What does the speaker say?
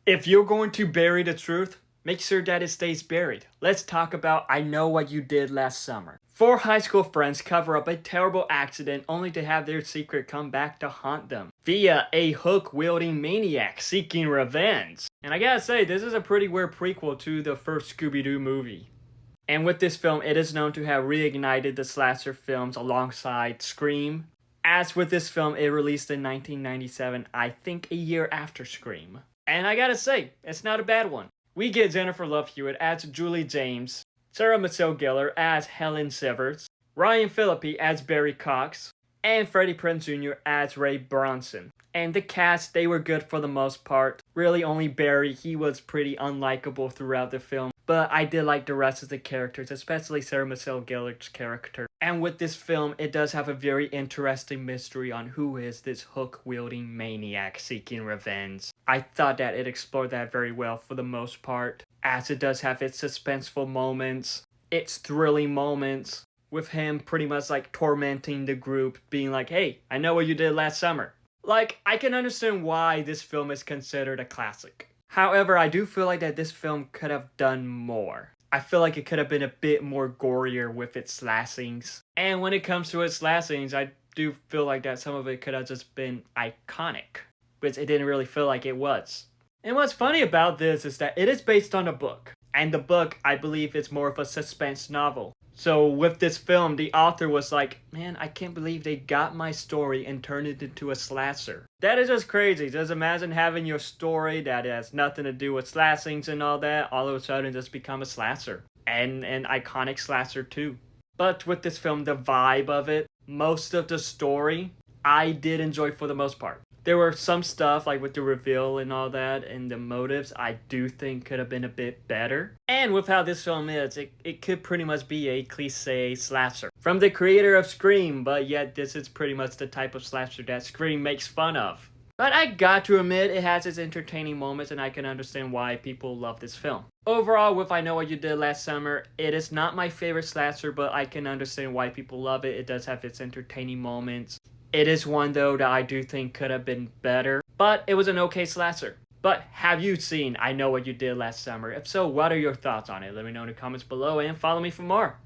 If you're going to bury the truth, make sure that it stays buried. Let's talk about I Know What You Did Last Summer. Four high school friends cover up a terrible accident only to have their secret come back to haunt them via a hook-wielding maniac seeking revenge. And I gotta say, this is a pretty weird prequel to the first Scooby-Doo movie. And with this film, it is known to have reignited the slasher films alongside Scream. As with this film, it released in 1997, I think a year after Scream. And I gotta say, it's not a bad one. We get Jennifer Love Hewitt as Julie James, Sarah Michelle Gellar as Helen Severs, Ryan Phillippe as Barry Cox, and Freddie Prinze Jr. as Ray Bronson. And the cast, they were good for the most part. Really only Barry, he was pretty unlikable throughout the film. But I did like the rest of the characters, especially Sarah Michelle Gellar's character. And with this film, it does have a very interesting mystery on who is this hook-wielding maniac seeking revenge. I thought that it explored that very well for the most part, as it does have its suspenseful moments, its thrilling moments, with him pretty much like tormenting the group, being like, hey, I know what you did last summer. Like, I can understand why this film is considered a classic. However, I do feel like that this film could have done more. I feel like it could have been a bit more gorier with its slashings. And when it comes to its slashings, I do feel like that some of it could have just been iconic, which it didn't really feel like it was. And what's funny about this is that it is based on a book. And the book, I believe, is more of a suspense novel. So with this film, the author was like, man, I can't believe they got my story and turned it into a slasher. That is just crazy. Just imagine having your story that has nothing to do with slashings and all that, all of a sudden just become a slasher. And an iconic slasher too. But with this film, the vibe of it, most of the story, I did enjoy for the most part. There were some stuff, like with the reveal and all that, and the motives, I do think could have been a bit better. And with how this film is, it could pretty much be a cliche slasher. From the creator of Scream, but yet this is pretty much the type of slasher that Scream makes fun of. But I got to admit, it has its entertaining moments, and I can understand why people love this film. Overall, with I Know What You Did Last Summer, it is not my favorite slasher, but I can understand why people love it. It does have its entertaining moments. It is one, though, that I do think could have been better, but it was an okay slasher. But have you seen I Know What You Did Last Summer? If so, what are your thoughts on it? Let me know in the comments below and follow me for more.